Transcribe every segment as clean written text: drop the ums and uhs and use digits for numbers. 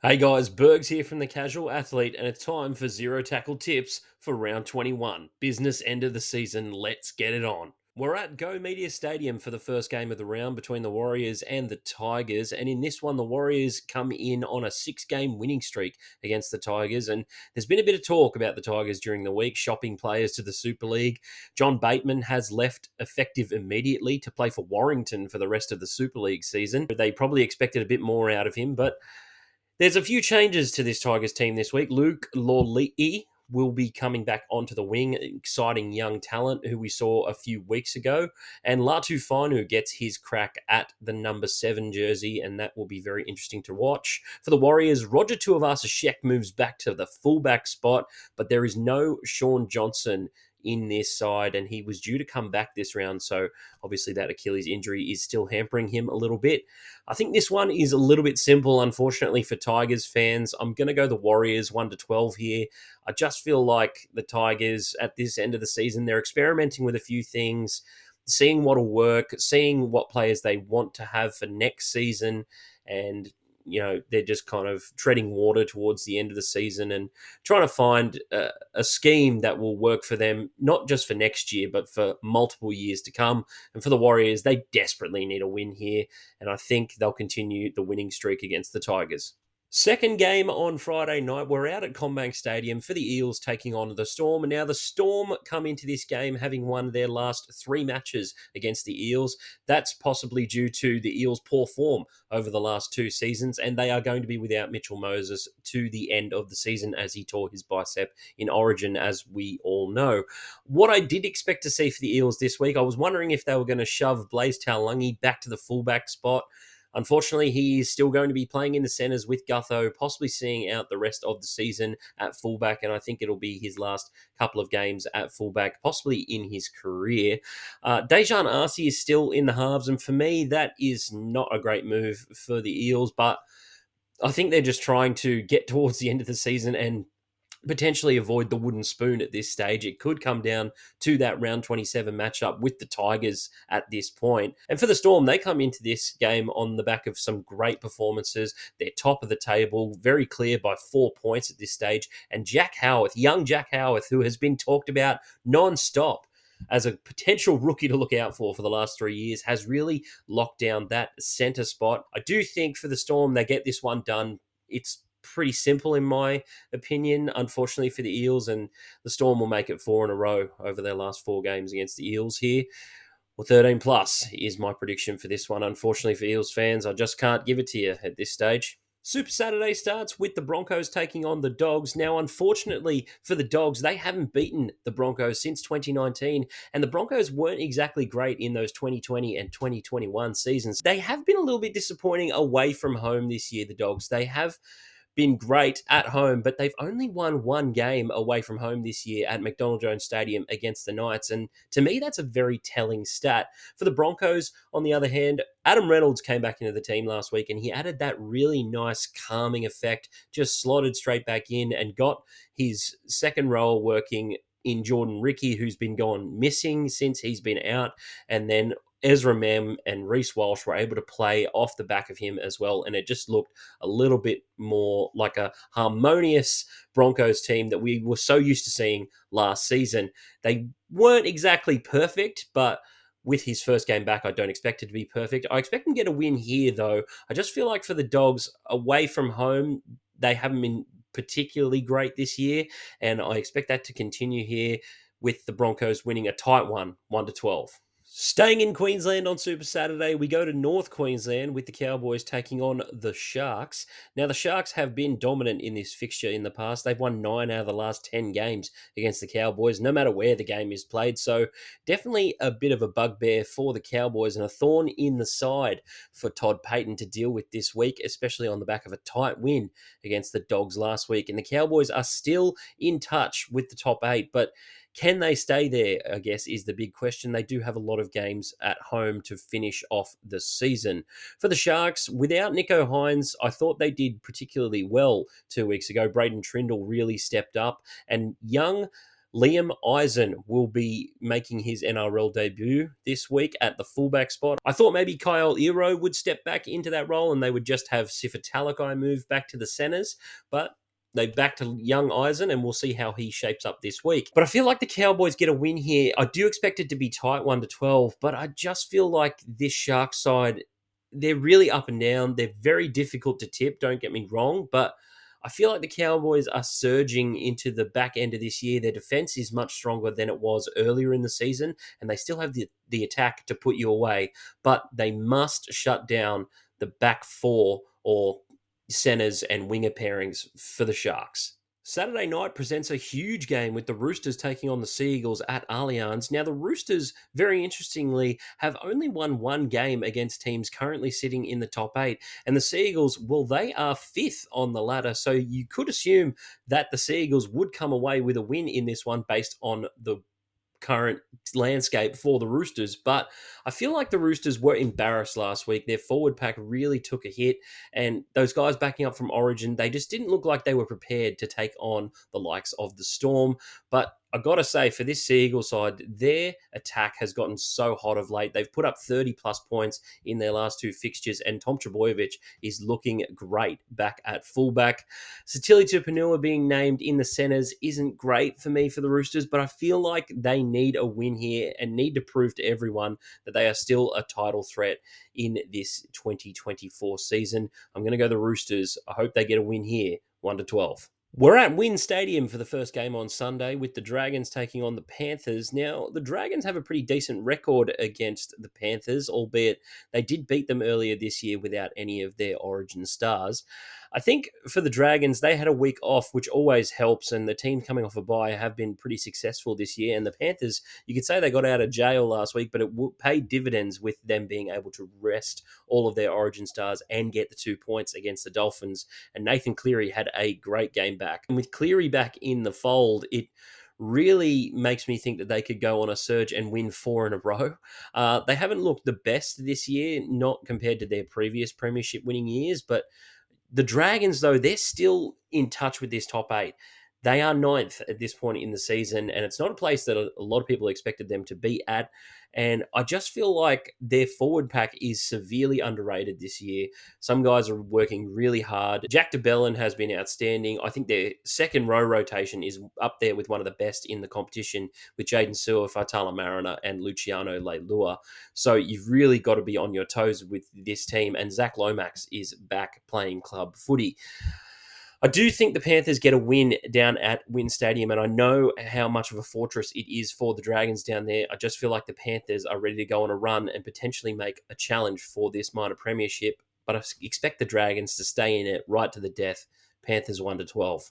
Hey guys, Bergs here from the Casual Athlete, and it's time for Zero Tackle Tips for round 21. Business end of the season, let's get it on. We're at Go Media Stadium for the first game of the round between the Warriors and the Tigers, and in this one, the Warriors come in on a 6 game winning streak against the Tigers, and there's been a bit of talk about the Tigers during the week, shopping players to the Super League. John Bateman has left effective immediately to play for Warrington for the rest of the Super League season. They probably expected a bit more out of him, but there's a few changes to this Tigers team this week. Luke Lawley will be coming back onto the wing, exciting young talent who we saw a few weeks ago. And Latu Fainu gets his crack at the number 7 jersey, and that will be very interesting to watch. For the Warriors, Roger Tuivasa-Sheck moves back to the fullback spot, but there is no Sean Johnson in this side, and he was due to come back this round, so obviously that Achilles injury is still hampering him a little bit. I think this one is a little bit simple, unfortunately, for Tigers fans. I'm going to go the Warriors 1 to 12 here. I just feel like the Tigers at this end of the season, they're experimenting with a few things, seeing what'll work, seeing what players they want to have for next season, and they're just kind of treading water towards the end of the season and trying to find a scheme that will work for them, not just for next year, but for multiple years to come. And for the Warriors, they desperately need a win here, and I think they'll continue the winning streak against the Tigers. Second game on Friday night, we're out at CommBank Stadium for the Eels taking on the Storm. And now the Storm come into this game having won their last 3 matches against the Eels. That's possibly due to the Eels' poor form over the last 2 seasons, and they are going to be without Mitchell Moses to the end of the season as he tore his bicep in Origin, as we all know. What I did expect to see for the Eels this week, I was wondering if they were going to shove Blaise Taulagi back to the fullback spot. Unfortunately, he is still going to be playing in the centres with Gutho, possibly seeing out the rest of the season at fullback, and I think it'll be his last couple of games at fullback, possibly in his career. Dejan Arce is still in the halves, and for me, that is not a great move for the Eels, but I think they're just trying to get towards the end of the season and potentially avoid the wooden spoon at this stage. It could come down to that round 27 matchup with the Tigers at this point. And for the Storm, they come into this game on the back of some great performances. They're top of the table, very clear by 4 points at this stage. And Jack Howarth, young Jack Howarth, who has been talked about non-stop as a potential rookie to look out for the last 3 years, has really locked down that centre spot. I do think for the Storm, they get this one done. It's pretty simple in my opinion, unfortunately for the Eels, and the Storm will make it 4 in a row over their last 4 games against the Eels here. Well, 13 plus is my prediction for this one. Unfortunately for Eels fans, I just can't give it to you at this stage. Super Saturday starts with the Broncos taking on the Dogs. Now, unfortunately for the Dogs, they haven't beaten the Broncos since 2019, and the Broncos weren't exactly great in those 2020 and 2021 seasons. They have been a little bit disappointing away from home this year, the Dogs. They have been great at home, but they've only won 1 game away from home this year at McDonald Jones Stadium against the Knights. And to me, that's a very telling stat. For the Broncos, on the other hand, Adam Reynolds came back into the team last week and he added that really nice calming effect, just slotted straight back in and got his second role working in Jordan Ricky, who's been gone missing since he's been out. And then Ezra Mem and Reece Walsh were able to play off the back of him as well. And it just looked a little bit more like a harmonious Broncos team that we were so used to seeing last season. They weren't exactly perfect, but with his first game back, I don't expect it to be perfect. I expect him to get a win here, though. I just feel like for the Dogs, away from home, they haven't been particularly great this year, and I expect that to continue here with the Broncos winning a tight one, 1 to 12. Staying in Queensland on Super Saturday, we go to North Queensland with the Cowboys taking on the Sharks. Now, the Sharks have been dominant in this fixture in the past. They've won 9 out of the last 10 games against the Cowboys, no matter where the game is played. So, definitely a bit of a bugbear for the Cowboys and a thorn in the side for Todd Payten to deal with this week, especially on the back of a tight win against the Dogs last week. And the Cowboys are still in touch with the top 8, but can they stay there, I guess, is the big question. They do have a lot of games at home to finish off the season. For the Sharks, without Nico Hines, I thought they did particularly well 2 weeks ago. Braden Trindle really stepped up, and young Liam Eisen will be making his NRL debut this week at the fullback spot. I thought maybe Kyle Iro would step back into that role and they would just have Sifa Talakai move back to the centres, but they've back to young Eisen, and we'll see how he shapes up this week. But I feel like the Cowboys get a win here. I do expect it to be tight 1-12, but I just feel like this Sharks side, they're really up and down. They're very difficult to tip, don't get me wrong, but I feel like the Cowboys are surging into the back end of this year. Their defense is much stronger than it was earlier in the season, and they still have the attack to put you away, but they must shut down the back four or centers and winger pairings for the Sharks. Saturday night presents a huge game with the Roosters taking on the Sea Eagles at Allianz. Now, the Roosters, very interestingly, have only won one game against teams currently sitting in the top eight. And the Sea Eagles, well, they are fifth on the ladder. So you could assume that the Sea Eagles would come away with a win in this one based on the current landscape for the Roosters, but I feel like the Roosters were embarrassed last week. Their forward pack really took a hit, and those guys backing up from Origin, they just didn't look like they were prepared to take on the likes of the Storm. But I gotta say, for this Sea Eagle side, their attack has gotten so hot of late. They've put up 30 plus points in their last two fixtures, and Tom Trbojevic is looking great back at fullback. Satili Tupanua being named in the centres isn't great for me for the Roosters, but I feel like they need a win here and need to prove to everyone that they are still a title threat in this 2024 season. I'm going to go the Roosters. I hope they get a win here, 1-12. We're at Wynn Stadium for the first game on Sunday with the Dragons taking on the Panthers. Now, the Dragons have a pretty decent record against the Panthers, albeit they did beat them earlier this year without any of their origin stars. I think for the Dragons, they had a week off, which always helps, and the team coming off a bye have been pretty successful this year. And the Panthers, you could say they got out of jail last week, but it paid dividends with them being able to rest all of their origin stars and get the 2 points against the Dolphins. And Nathan Cleary had a great game back. And with Cleary back in the fold, it really makes me think that they could go on a surge and win 4 in a row. They haven't looked the best this year, not compared to their previous premiership winning years, but the Dragons, though, they're still in touch with this top eight. They are ninth at this point in the season, and it's not a place that a lot of people expected them to be at. And I just feel like their forward pack is severely underrated this year. Some guys are working really hard. Jack DeBellin has been outstanding. I think their second row rotation is up there with one of the best in the competition with Jaden Sewer, Fatala Mariner, and Luciano Leilua. So you've really got to be on your toes with this team. And Zach Lomax is back playing club footy. I do think the Panthers get a win down at Wynn Stadium, and I know how much of a fortress it is for the Dragons down there. I just feel like the Panthers are ready to go on a run and potentially make a challenge for this minor premiership, but I expect the Dragons to stay in it right to the death. Panthers 1-12.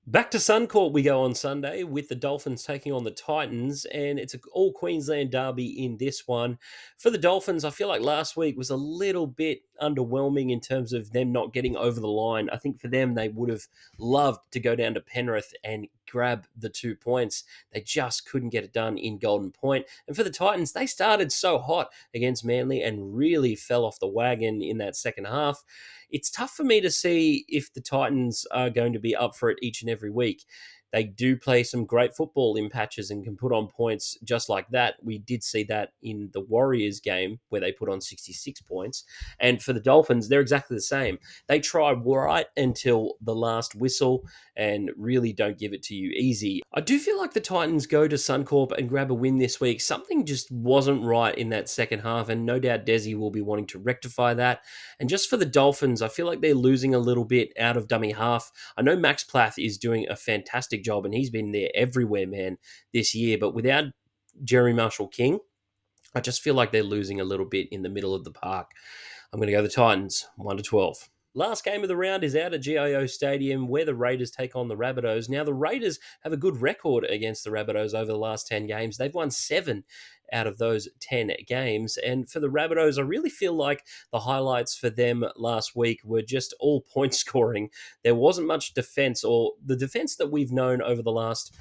Back to Suncorp we go on Sunday with the Dolphins taking on the Titans, and it's an all Queensland derby in this one. For the Dolphins, I feel like last week was a little bit underwhelming in terms of them not getting over the line. I think for them, they would have loved to go down to Penrith and grab the 2 points. They just couldn't get it done in Golden Point. And for the Titans, they started so hot against Manly and really fell off the wagon in that second half. It's tough for me to see if the Titans are going to be up for it each and every week. They do play some great football in patches and can put on points just like that. We did see that in the Warriors game where they put on 66 points. And for the Dolphins, they're exactly the same. They try right until the last whistle and really don't give it to you easy. I do feel like the Titans go to Suncorp and grab a win this week. Something just wasn't right in that second half, and no doubt Desi will be wanting to rectify that. And just for the Dolphins, I feel like they're losing a little bit out of dummy half. I know Max Plath is doing a fantastic job, and he's been there everywhere, man, this year. But without Jerry Marshall King, I just feel like they're losing a little bit in the middle of the park. I'm going to go the Titans, 1-12. Last game of the round is out at GIO Stadium where the Raiders take on the Rabbitohs. Now, the Raiders have a good record against the Rabbitohs over the last 10 games. They've won 7 out of those 10 games. And for the Rabbitohs, I really feel like the highlights for them last week were just all point scoring. There wasn't much defense, or the defense that we've known over the last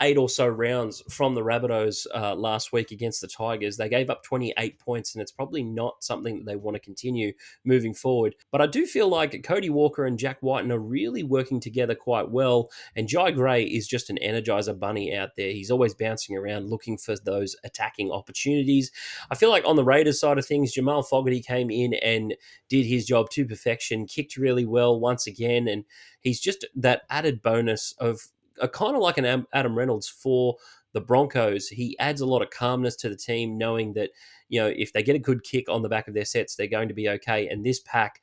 8 or so rounds from the Rabbitohs last week against the Tigers. They gave up 28 points, and it's probably not something that they want to continue moving forward. But I do feel like Cody Walker and Jack Whiten are really working together quite well, and Jai Gray is just an energizer bunny out there. He's always bouncing around looking for those attacking opportunities. I feel like on the Raiders side of things, Jamal Fogarty came in and did his job to perfection, kicked really well once again, and he's just that added bonus of a kind of like an Adam Reynolds for the Broncos. He adds a lot of calmness to the team, knowing that, if they get a good kick on the back of their sets, they're going to be okay. And this pack,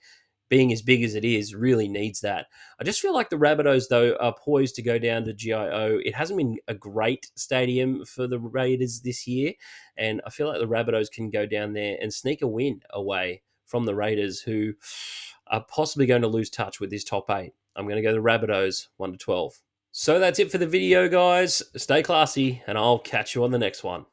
being as big as it is, really needs that. I just feel like the Rabbitohs, though, are poised to go down to GIO. It hasn't been a great stadium for the Raiders this year, and I feel like the Rabbitohs can go down there and sneak a win away from the Raiders, who are possibly going to lose touch with this top 8. I'm going to go the Rabbitohs 1-12. So that's it for the video, guys. Stay classy, and I'll catch you on the next one.